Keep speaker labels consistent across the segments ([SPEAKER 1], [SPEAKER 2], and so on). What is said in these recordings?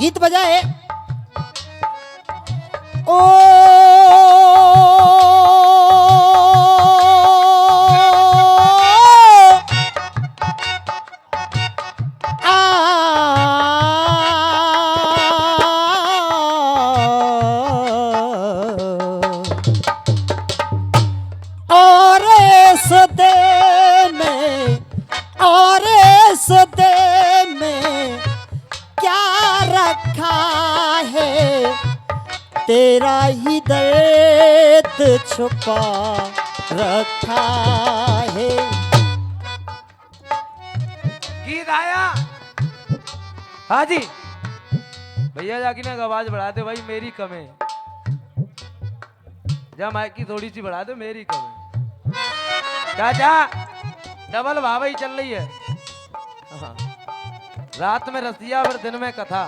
[SPEAKER 1] गीत बजाए। ओ और इस दे में, और इस दे में क्या रखा है, तेरा ही दर्द छुपा रखा है।
[SPEAKER 2] गीत आया। हाँ जी भैया जाके ना आवाज बढ़ा दे भाई, मेरी कम है। जा माइक की थोड़ी सी बढ़ा दे, मेरी कम है। चाचा डबल भावई चल रही है। हाँ। रात में रसिया और दिन में कथा।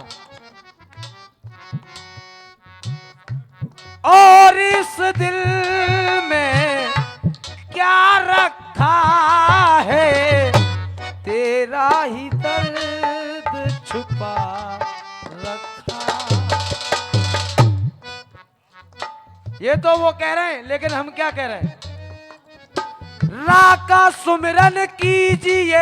[SPEAKER 2] और इस दिल में क्या रखा है, तेरा ही दर्द छुपा रखा। ये तो वो कह रहे हैं, लेकिन हम क्या कह रहे हैं? रा का सुमिरन कीजिए,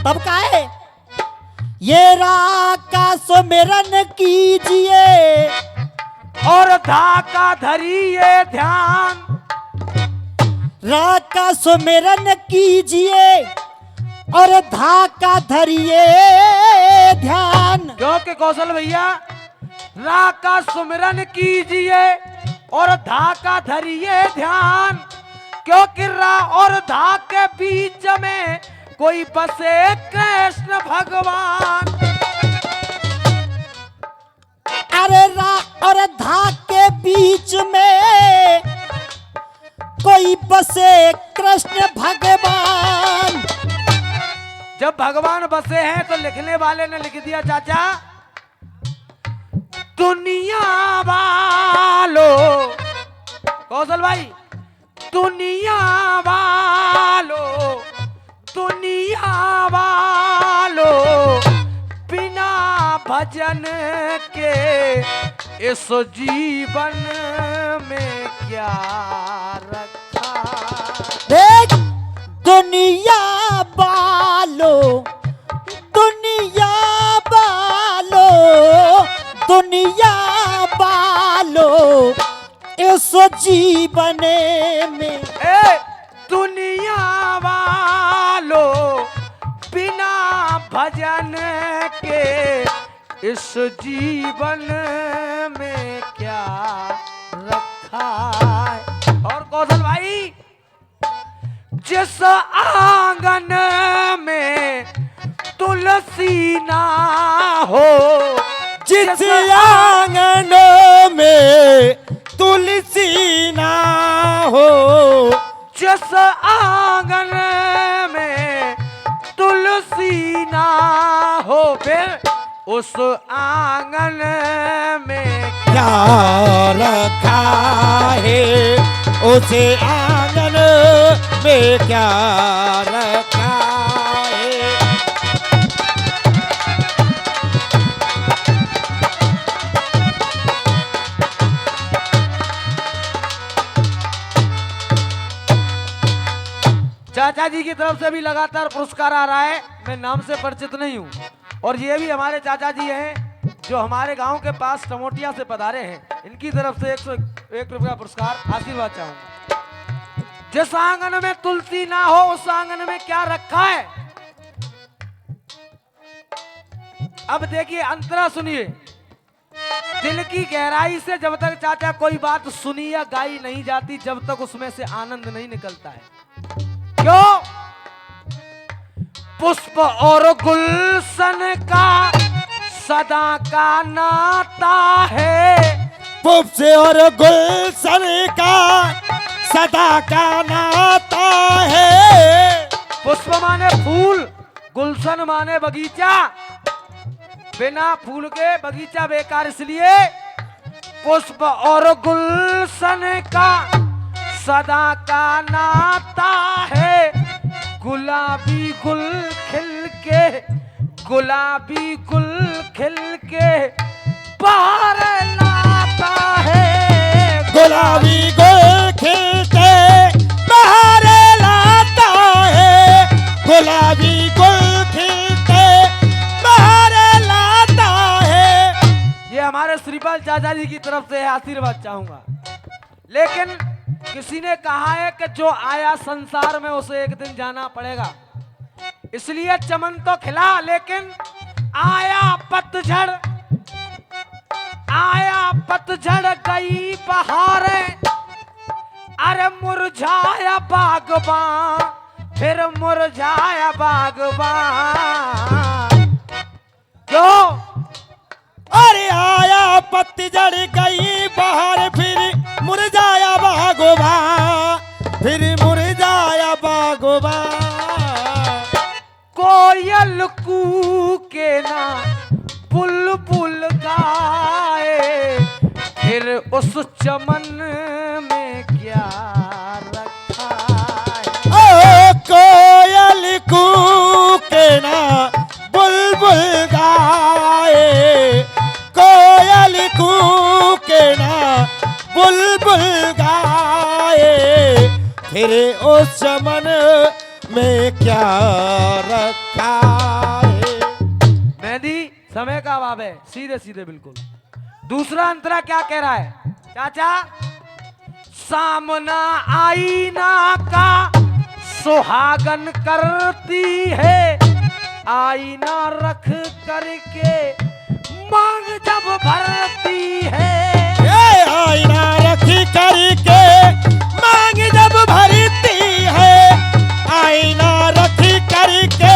[SPEAKER 1] तब का है ये रा का सुमिरन कीजिए
[SPEAKER 2] और धा का धरिए ध्यान।
[SPEAKER 1] रा का सुमिरन कीजिए और धा का धरिए ध्यान।
[SPEAKER 2] क्योंकि कौशल भैया रा का सुमिरन कीजिए और धा का धरिए ध्यान, क्योंकि रा और धा के बीच में कोई बसे कृष्ण भगवान।
[SPEAKER 1] अरे रा और धा के बीच में कोई बसे कृष्ण भगवान।
[SPEAKER 2] जब भगवान बसे हैं तो लिखने वाले ने लिख दिया चाचा, दुनिया वालों, कौशल भाई, दुनिया वालों, दुनिया वालों, बिना भजन के इस जीवन में क्या रखा।
[SPEAKER 1] देख दुनिया वालों, दुनिया वालों, दुनिया वालों, इस जीवन में
[SPEAKER 2] दुनिया वालों, बिना भजन के इस जीवन में क्या रखा है। और कौशल भाई, जिस आंगन में तुलसी ना हो,
[SPEAKER 1] जिस आंगन में तुलसी ना हो,
[SPEAKER 2] जिस आंगन में तुलसी ना हो, फिर उस आंगन में
[SPEAKER 1] क्या रखा है, उस आंगन में क्या रखा है।
[SPEAKER 2] चाचा जी की तरफ से भी लगातार पुरस्कार आ रहा है। मैं नाम से परिचित नहीं हूँ, और ये भी हमारे चाचा जी हैं जो हमारे गांव के पास टमोटिया से पधारे हैं। इनकी तरफ से 101 रुपया पुरस्कार, आशीर्वाद चाहूंगा। जिस आंगन में तुलसी ना हो, उस आंगन में क्या रखा है। अब देखिए, अंतरा सुनिए। दिल की गहराई से जब तक चाचा कोई बात सुनी या गाई नहीं जाती, जब तक उसमें से आनंद नहीं निकलता है। क्यों? पुष्प और गुलशन का सदा का नाता है।
[SPEAKER 1] पुष्प और गुलशन का सदा का नाता है।
[SPEAKER 2] पुष्प माने फूल गुलशन माने बगीचा, बिना फूल के बगीचा बेकार, इसलिए पुष्प और गुलशन का सदा का नाता है। गुलाबी गुल खिल के, गुलाबी गुल खिल के बाहर लाता है।
[SPEAKER 1] गुलाबी गुल खिलते बाहर लाता है, गुलाबी गुल खिलते बाहर लाता है।
[SPEAKER 2] ये हमारे श्रीपाल चाचा जी की तरफ से आशीर्वाद चाहूंगा। लेकिन किसी ने कहा है कि जो आया संसार में उसे एक दिन जाना पड़ेगा, इसलिए चमन तो खिला, लेकिन आया पतझड़, आया पतझड़ गई बहारें, अरे मुरझाया बागबान, फिर मुरझाया बागबान। क्यों?
[SPEAKER 1] अरे आया पतझड़ गई बाहर, फिर मुरझाया बागोबा, फिर मुरझाया बागोबा।
[SPEAKER 2] कोयल कूके ना बुलबुल गाए, फिर उस चमन में क्या रखा है।
[SPEAKER 1] ओ कोयल कूके ना बुलबुल गाए, कोयल कूके ना बुलबुल गाए, फिर उस चमन में क्या रखा है।
[SPEAKER 2] मेहंदी समय का अभाव है, सीधे सीधे बिल्कुल। दूसरा अंतरा क्या कह रहा है चाचा? सामना आईना का सुहागन करती है, आईना रख करके मांग जब भरती है।
[SPEAKER 1] ये आईना रखी करके मांग जब भरती है, आईना रखी करके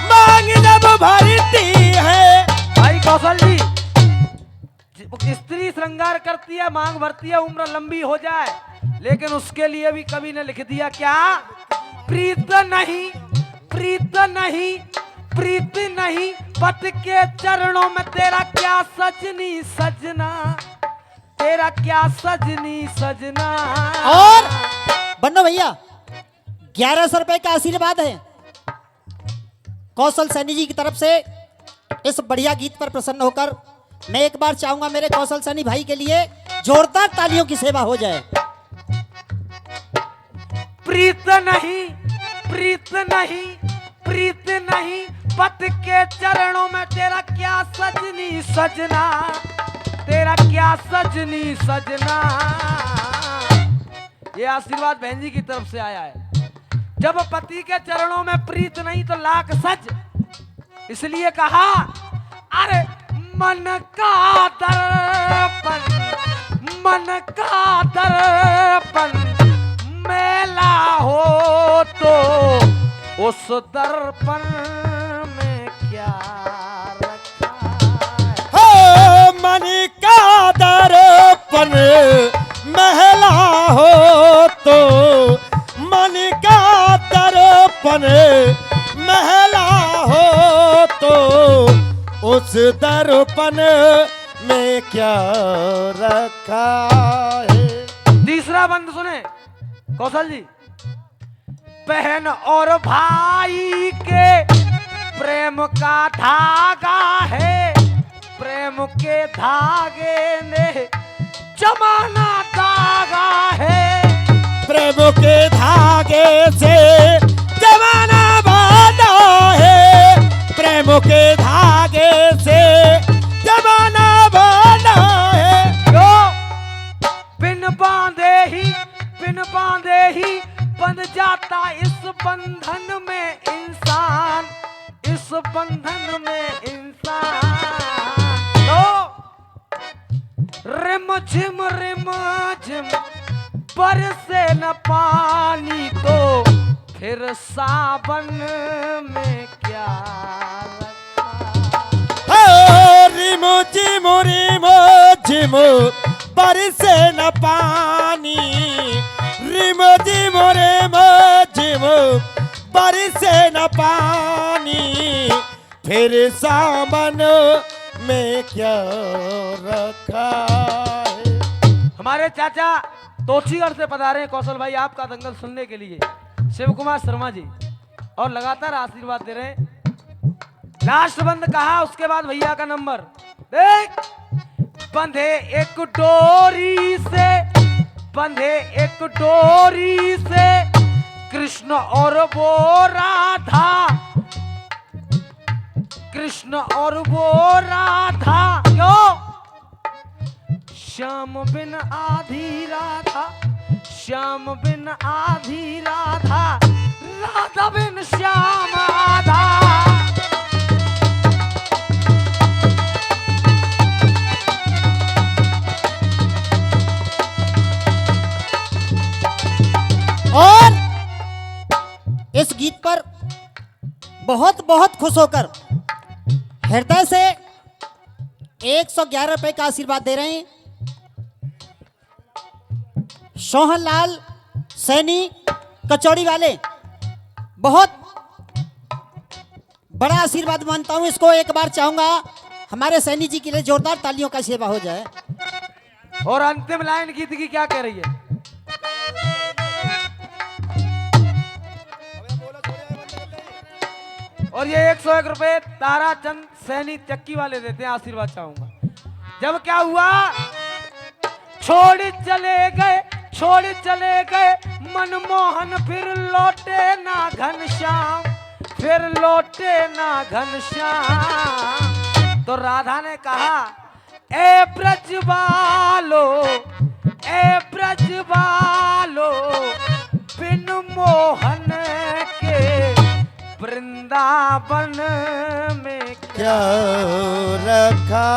[SPEAKER 1] मांग जब भरती है।
[SPEAKER 2] भाई कौशल जी, स्त्री श्रृंगार करती है, मांग भरती है, उम्र लंबी हो जाए, लेकिन उसके लिए भी कवि ने लिख दिया क्या? प्रीत नहीं, प्रीत नहीं, प्रीत नहीं, पत के चरणों में तेरा क्या सजनी सजना, तेरा क्या सजनी सजना।
[SPEAKER 3] और बन्नो भैया 1100 रुपए का आशीर्वाद है कौशल सैनी जी की तरफ से। इस बढ़िया गीत पर प्रसन्न होकर मैं एक बार चाहूंगा मेरे कौशल सैनी भाई के लिए जोरदार तालियों की सेवा हो जाए।
[SPEAKER 2] प्रीत नहीं, प्रीत नहीं, प्रीत नहीं, पत के चरणों में तेरा क्या सजनी सजना, तेरा क्या सजनी सजना। ये आशीर्वाद बहन जी की तरफ से आया है। जब पति के चरणों में प्रीत नहीं तो लाख सज, इसलिए कहा अरे मन का दर्पण, मन का दर्पण मेला हो तो उस दर्पण में क्या रखा है।
[SPEAKER 1] हो मन का दर्पण महला हो तो, मन का दर्पण महला हो तो, उस दर्पण में क्या रखा है।
[SPEAKER 2] तीसरा बंद सुने कौशल जी। बहन और भाई के प्रेम का धागा है, प्रेम के धागे ने जमाना दागा है।
[SPEAKER 1] प्रेम के धागे से जमाना बांधा है, प्रेम के धागे से जमाना बांधा है।
[SPEAKER 2] जो बिन बांधे ही बंध जाता इस बंधन में इंसान, इस बंधन में इंसान। तो रिम झिम बरसे न पानी तो फिर सावन में क्या रखा।
[SPEAKER 1] रिमो झिमो बरसे न पानी, रिमो झिमो बरसे न पानी, फिर सावन में क्या रखा है।
[SPEAKER 2] हमारे चाचा तोछीगढ़ से पधारे हैं कौशल भाई आपका दंगल सुनने के लिए, शिव कुमार शर्मा जी, और लगातार आशीर्वाद दे रहे हैं। लास्ट बंद कहा, उसके बाद भैया का नंबर देख। बंधे एक डोरी से, बंधे एक डोरी से कृष्ण और वो राधा, कृष्ण और वो राधा, क्यों? श्याम बिन आधी राधा, श्याम बिन आधी राधा, राधा बिन श्याम आधा।
[SPEAKER 3] और इस गीत पर बहुत बहुत खुश होकर हृदय से 111 रुपए का आशीर्वाद दे रहे हैं सोहन लाल सैनी कचौड़ी वाले। बहुत बड़ा आशीर्वाद मानता हूं इसको। एक बार चाहूंगा हमारे सैनी जी के लिए जोरदार तालियों का सेवा हो जाए।
[SPEAKER 2] और अंतिम लाइन गीत की क्या कह रही है? और ये 101 रुपए ताराचंद सैनी चक्की वाले देते हैं, आशीर्वाद चाहूंगा। जब क्या हुआ, छोड़ चले गए, छोड़ चले गए मनमोहन, फिर लौटे ना घनश्याम, फिर लौटे ना घनश्याम। तो राधा ने कहा, ए ब्रजबालो, ए ब्रजबालो, बिन मोहन के वृंदावन में
[SPEAKER 1] क्या रखा